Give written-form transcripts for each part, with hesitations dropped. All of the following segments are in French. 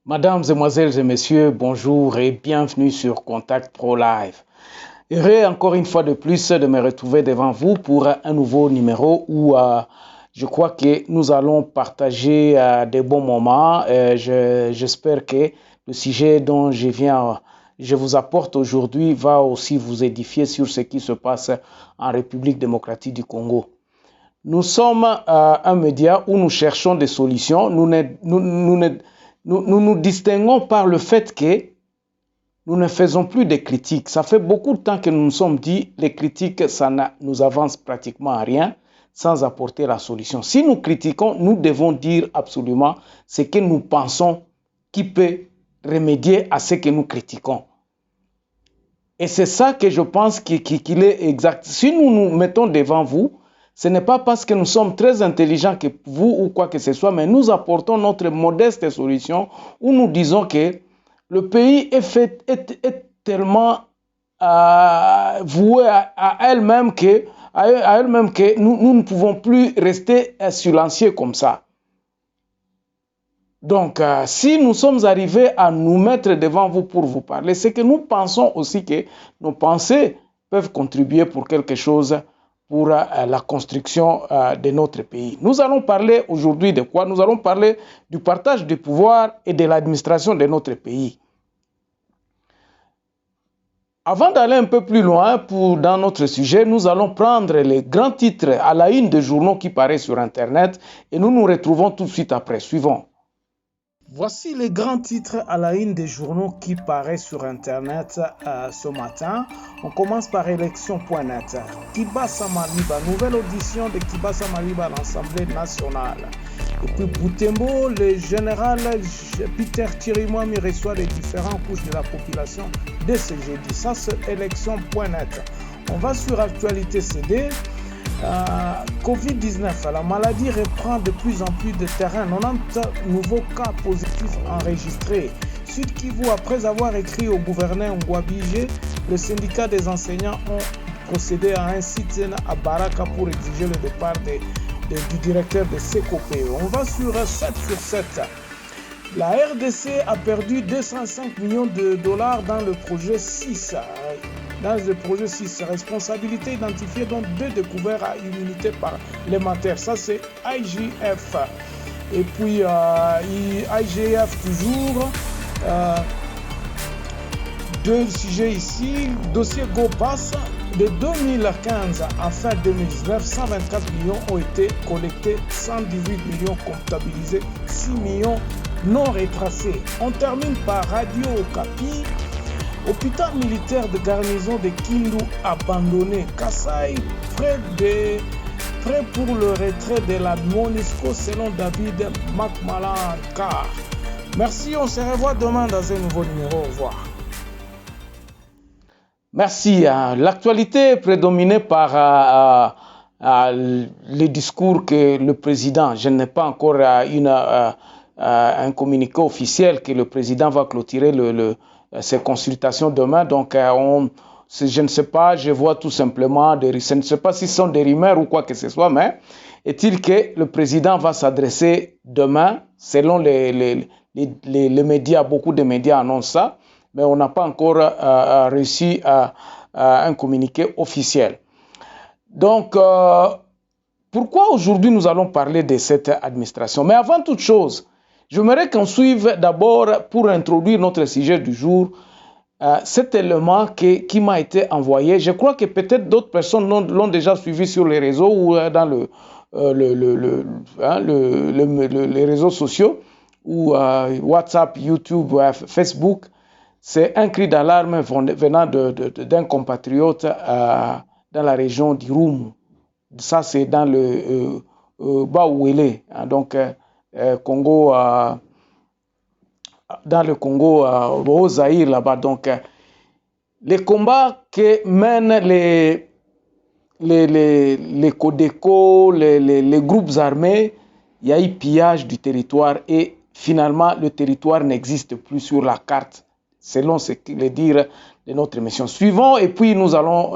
Mesdames, Mesdemoiselles et Messieurs, bonjour et bienvenue sur Contact Pro Live. Heureux encore une fois de plus de me retrouver devant vous pour un nouveau numéro où je crois que nous allons partager des bons moments. J'espère que le sujet dont je vous apporte aujourd'hui va aussi vous édifier sur ce qui se passe en République démocratique du Congo. Nous sommes un média où nous cherchons des solutions. Nous nous distinguons par le fait que nous ne faisons plus de critiques. Ça fait beaucoup de temps que nous nous sommes dit les critiques, ça nous avance pratiquement à rien sans apporter la solution. Si nous critiquons, nous devons dire absolument ce que nous pensons qui peut remédier à ce que nous critiquons. Et c'est ça que je pense qu'il est exact. Si nous nous mettons devant vous, ce n'est pas parce que nous sommes très intelligents que vous ou quoi que ce soit, mais nous apportons notre modeste solution où nous disons que le pays est tellement voué à elle-même que nous ne pouvons plus rester silencieux comme ça. Donc, si nous sommes arrivés à nous mettre devant vous pour vous parler, c'est que nous pensons aussi que nos pensées peuvent contribuer pour quelque chose pour la construction de notre pays. Nous allons parler aujourd'hui de quoi? Nous allons parler du partage du pouvoir et de l'administration de notre pays. Avant d'aller un peu plus loin dans notre sujet, nous allons prendre les grands titres à la une des journaux qui paraissent sur Internet et nous nous retrouvons tout de suite après. Suivons. Voici les grands titres à la une des journaux qui paraissent sur Internet ce matin. On commence par élection.net. Kibasa Maliba, nouvelle audition de Kibasa Maliba à l'Assemblée nationale. Et puis Boutembo, le général Peter Chirimwami reçoit les différentes couches de la population dès ce jeudi. Ça, c'est élection.net. On va sur Actualité CD. Covid-19, la maladie reprend de plus en plus de terrain. 90 nouveaux cas positifs enregistrés. Sud Kivu, après avoir écrit au gouverneur Ngouabige, le syndicat des enseignants ont procédé à un sit-in à Baraka pour exiger le départ du directeur de Secope. On va sur 7 sur 7. La RDC a perdu 205 millions de dollars dans le projet 6. Dans le projet 6, responsabilité identifiée, donc 2 découverts à immunité parlementaire. Ça, c'est IGF. Et puis, IGF toujours. 2 sujets ici. Dossier GoPass. De 2015 à fin 2019, 124 millions ont été collectés, 118 millions comptabilisés, 6 millions non retracés. On termine par Radio Okapi. Hôpital militaire de garnison de Kindu abandonné. Kasaï, prêt pour le retrait de la MONUSCO selon David Makmalankar. Merci, on se revoit demain dans un nouveau numéro. Au revoir. Merci. L'actualité est prédominée par les discours que le président, je n'ai pas encore un communiqué officiel que le président va clôturer ces consultations demain. Donc, je ne sais pas, je vois tout simplement, je ne sais pas si ce sont des rumeurs ou quoi que ce soit, mais est-il que le président va s'adresser demain, selon les médias, beaucoup de médias annoncent ça, mais on n'a pas encore reçu un communiqué officiel. Donc, pourquoi aujourd'hui nous allons parler de cette administration? Mais avant toute chose, j'aimerais qu'on suive d'abord, pour introduire notre sujet du jour, cet élément qui m'a été envoyé. Je crois que peut-être d'autres personnes l'ont déjà suivi sur les réseaux ou dans les réseaux sociaux, ou WhatsApp, YouTube, Facebook. C'est un cri d'alarme venant d'un compatriote dans la région d'Irumu. Ça, c'est dans le Baouélé, donc Congo, dans le Congo, au Zaïre, là-bas. Donc, les combats que mènent les Codeco, les groupes armés, il y a eu pillage du territoire et finalement, le territoire n'existe plus sur la carte, selon ce que les dires de notre mission. Suivons et puis nous allons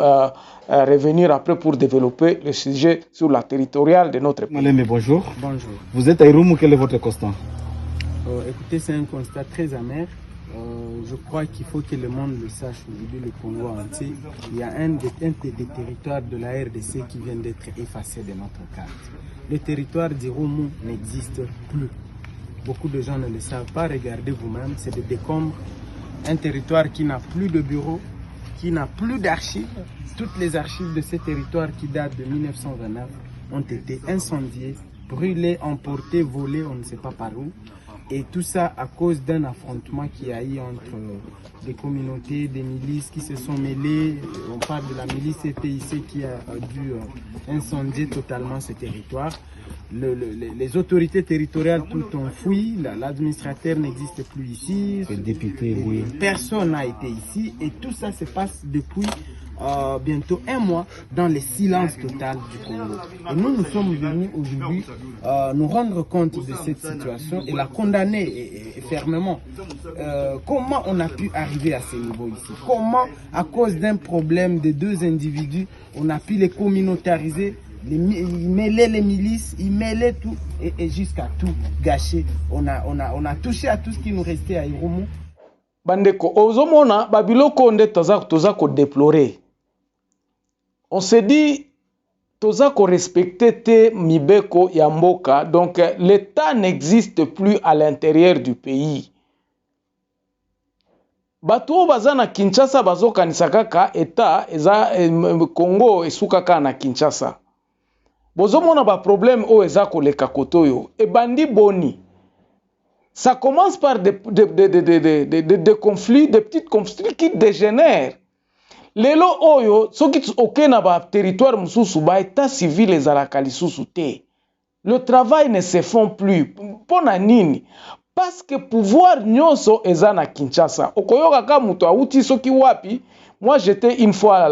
revenir après pour développer le sujet sur la territoriale de notre pays. Maleme, bonjour. Bonjour. Vous êtes à Irumu, quel est votre constat? Écoutez, c'est un constat très amer. Je crois qu'il faut que le monde le sache aujourd'hui, le Congo entier. Il y a un des territoires de la RDC qui vient d'être effacé de notre carte. Le territoire d'Irumu n'existe plus. Beaucoup de gens ne le savent pas. Regardez vous-même, c'est des décombres. Un territoire qui n'a plus de bureau, qui n'a plus d'archives. Toutes les archives de ce territoire qui datent de 1929 ont été incendiées, brûlées, emportées, volées, on ne sait pas par où. Et tout ça à cause d'un affrontement qu'il y a eu entre des communautés, des milices qui se sont mêlées. On parle de la milice CPIC qui a dû incendier totalement ce territoire. Les autorités territoriales tout ont fui, l'administrateur n'existe plus ici, le député, oui. Personne n'a été ici et tout ça se passe depuis bientôt un mois dans le silence total du Congo. Et nous sommes venus aujourd'hui nous rendre compte de cette situation et la condamner et fermement. Comment on a pu arriver à ce niveau ici? Comment, à cause d'un problème de deux individus, on a pu les communautariser, ils mêlaient les milices, ils mêlaient tout et jusqu'à tout gâcher. On a touché à tout ce qui nous restait à Irumu. Bandeko, ozomona babiloko nde toza ko déplorer. On se dit toza ko respecter te mibeko ya mboka, donc l'État n'existe plus à l'intérieur du pays. Bato baza na Kinshasa bazokanisa kaka État eza Congo esukaka na Kinshasa. Bozomona ba problème o eza koleka kotoyo e bandi boni. Ça commence par des conflits, des petits conflits qui dégénèrent. Lelo oyo, soki okena ba territoire mususu ba état civil ezalaka lisusu te. Le travail ne se font plus. Pona nini? Parce que pouvoir nyonso eza na Kinshasa. Okoyoka ka muto auti soki wapi. Moi j'étais une fois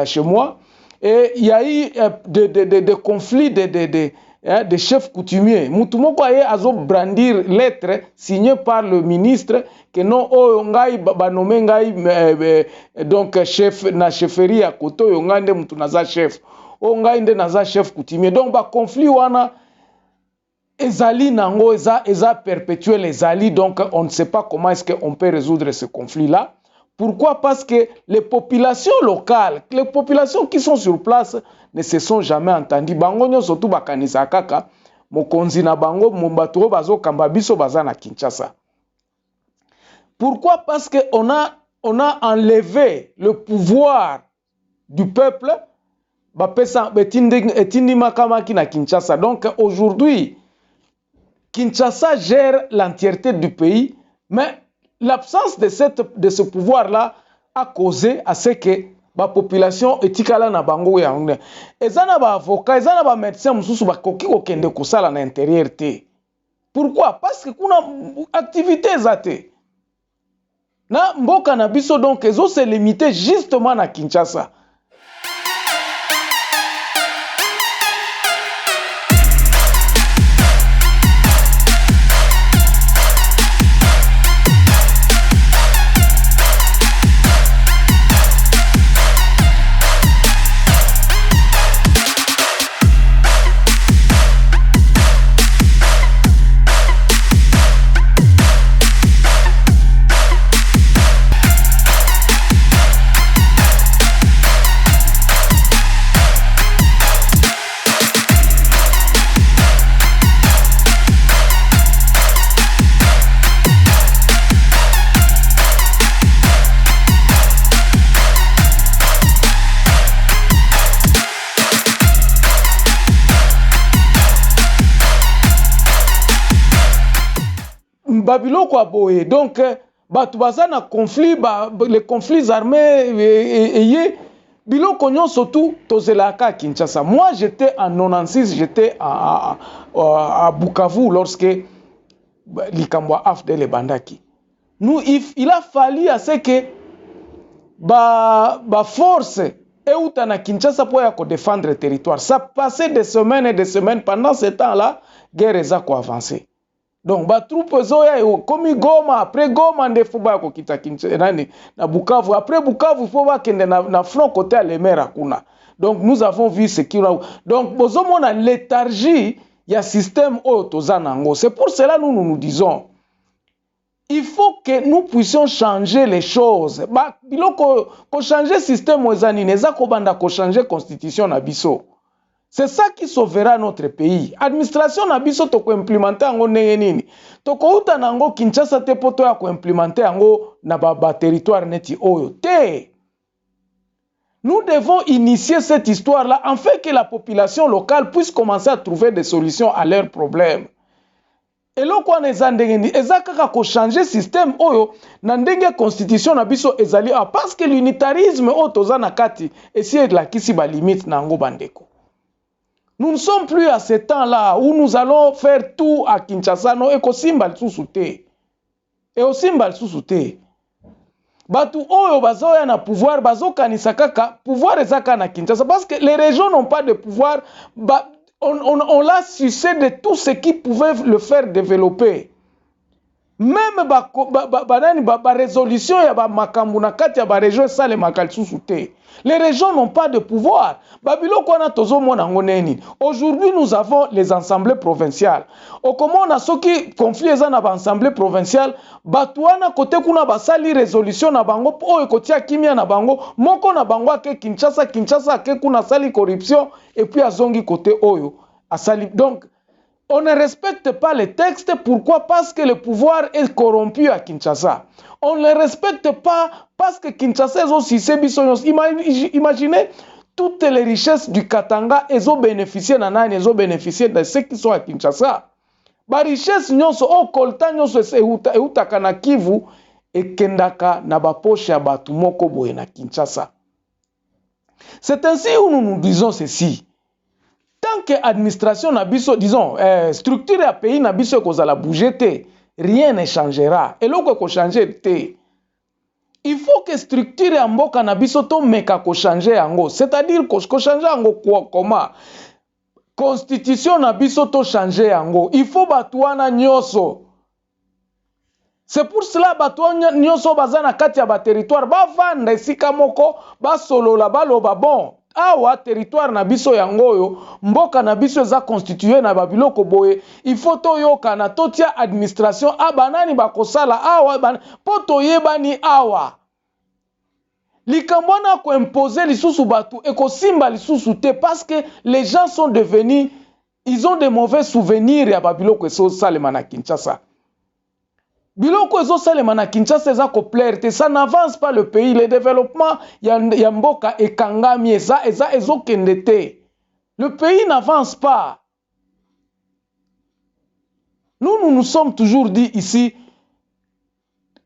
chez moi et il y a eu des conflits de chefs coutumiers. Mutumoko aye azo brandir lettre signée par le ministre que non o ngai banome ngai donc chef na chefferie ya koto yo ngande mutu naza chef o ngai nde naza chef coutumier. Donc ba conflit wana ezali nango eza perpétuel ezali, donc on ne sait pas comment est-ce qu'on peut résoudre ce conflit là. Pourquoi? Parce que les populations locales, les populations qui sont sur place ne se sont jamais entendues. Bango nyo surtout bakanisa kaka mokonzi na bango mbato bazo kamba biso baza na Kinshasa. Pourquoi? Parce que on a enlevé le pouvoir du peuple bapesa etindi makamaki na Kinshasa. Donc aujourd'hui Kinshasa gère l'entièreté du pays, mais l'absence de ce pouvoir-là a causé à ce que la population etikala na bango ya ngene. Ezana ba avocat, ezana ba médecin mususu bakoki kokende kosala na intérieur te. Pourquoi? Parce que kuna activité zate. Na mboka na biso donc ezo se limiter justement na Kinshasa. Babiloko aboye. Donc batu baza na conflit, les conflits armés biloko nyonso tout tozelaka Kinshasa. Moi j'étais en 96, j'étais à Bukavu lorsque Likambwa AFDL bandaki. Nous il a fallu à ce que ba force euta na Kinshasa pour ya ko défendre le territoire. Ça passait des semaines et des semaines. Pendant ce temps-là, guerre eza ko avancer. Donc ba troupe zoya komi Goma, après Goma ndefuba ko kita Kinshasa na Bukavu, après Bukavu faut ba kende na front côté à Lemera kuna. Donc nous avons vu ce qui là. Donc bozomona léthargie il y a système Otozanango. C'est pour cela que nous disons, il faut que nous puissions changer les choses. Pour changer le système, il faut changer la constitution. C'est ça qui sauvera notre pays. Administration nabiso toko implémenter ango nini. Toko uta nango Kinshasa te poto ya ko implémenter ango na ba territoire neti oyo. Te. Nous devons initier cette histoire-là afin que la population locale puisse commencer à trouver des solutions à leurs problèmes. Et là, quoi nezandengeni, ezakaka ko changer système oyo na ndenge constitution nabiso ezali parce que l'unitarisme otoza na kati essayer de la kisi ba limite nango bandeko. Nous ne sommes plus à ce temps-là où nous allons faire tout à Kinshasa. Non, et kosimbal sous-souté. Et osimbal sous-souté. Batu oyo bazoya na pouvoir, bazo kanisa kaka, pouvoir ezaka na Kinshasa. Parce que les régions n'ont pas de pouvoir. On l'a sucé de tout ce qui pouvait le faire développer. Même ba résolution ya ba makambu na kati ya ba région ça les makal sous-souté. Les régions n'ont pas de pouvoir. Aujourd'hui, nous avons les assemblées provinciales. Au comment on a ce qui conflit dans l'assemblée provinciale, Batouana côté kuna basali résolution na bango po ekotia kimia na bango, moko na bango ke Kinshasa ke kuna sali corruption et puis azongi côté oyo asali. Donc on ne respecte pas les textes. Pourquoi? Parce que le pouvoir est corrompu à Kinshasa. On ne le respecte pas parce que Kinshasa est aussi sébisonos. Imaginez toutes les richesses du Katanga, elles ont bénéficié de ceux qui sont à Kinshasa. Ba richesse nyonso o kolta nyonso eutaka na Kivu et kendaka na ba poche ya batu moko boye na Kinshasa. C'est ainsi où nous nous disons ceci. Tant que l'administration n'a pas, disons, structure à pays n'a pas cause à la bouger, rien ne changera. Et là, qu'on change, il faut que structure à mboka n'a pas to meka ko changer ango. C'est-à-dire ko changer ango quoi comment? Constitution n'a pas to changer ango. Il faut batouana nyoso. C'est pour cela batouana nyoso bazana kati ya ba territoire ba vanda esika moko ba solola ba loba bon. Awa territoire na biso yangoyo mboka na biso za constitué na babiloko boye il faut toyoka na totia administration abanani bakosala awa poto yebani awa likambona ko imposer lisusu batu ekosimba lisusu te parce que les gens sont devenus ils ont de mauvais souvenirs ya babiloko eso salema na Kinshasa. Biloko ezo salema na Kinshasa eza ko plaire te, ça n'avance pas le pays, le développement ya mboka ekangami eza ezo kende te. Le pays n'avance pas. Nous sommes toujours dit ici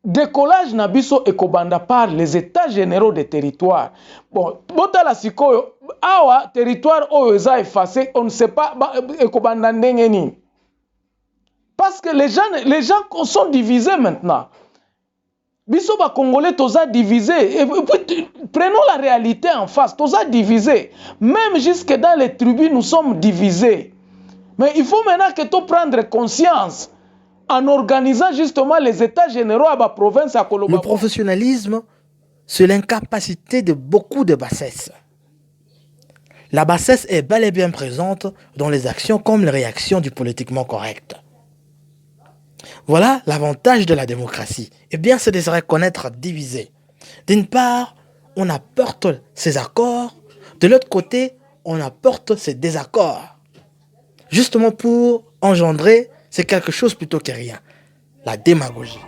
décollage na biso ekobanda par les états généraux des territoires. Bon, botala sikoyo awa territoire oyo eza effacé, on ne sait pas ekobanda ndenge nini. Parce que les gens sont divisés maintenant. Biso ba Congolais toza divisés. Et puis, prenons la réalité en face. Toza divisés. Même jusque dans les tribus, nous sommes divisés. Mais il faut maintenant que tu prendre conscience en organisant justement les états généraux à la province à Koloba. Le professionnalisme, c'est l'incapacité de beaucoup de bassesses. La bassesse est bel et bien présente dans les actions comme les réactions du politiquement correct. Voilà l'avantage de la démocratie. Eh bien, c'est de se reconnaître divisé. D'une part, on apporte ses accords. De l'autre côté, on apporte ses désaccords. Justement pour engendrer, c'est quelque chose plutôt que rien. La démagogie.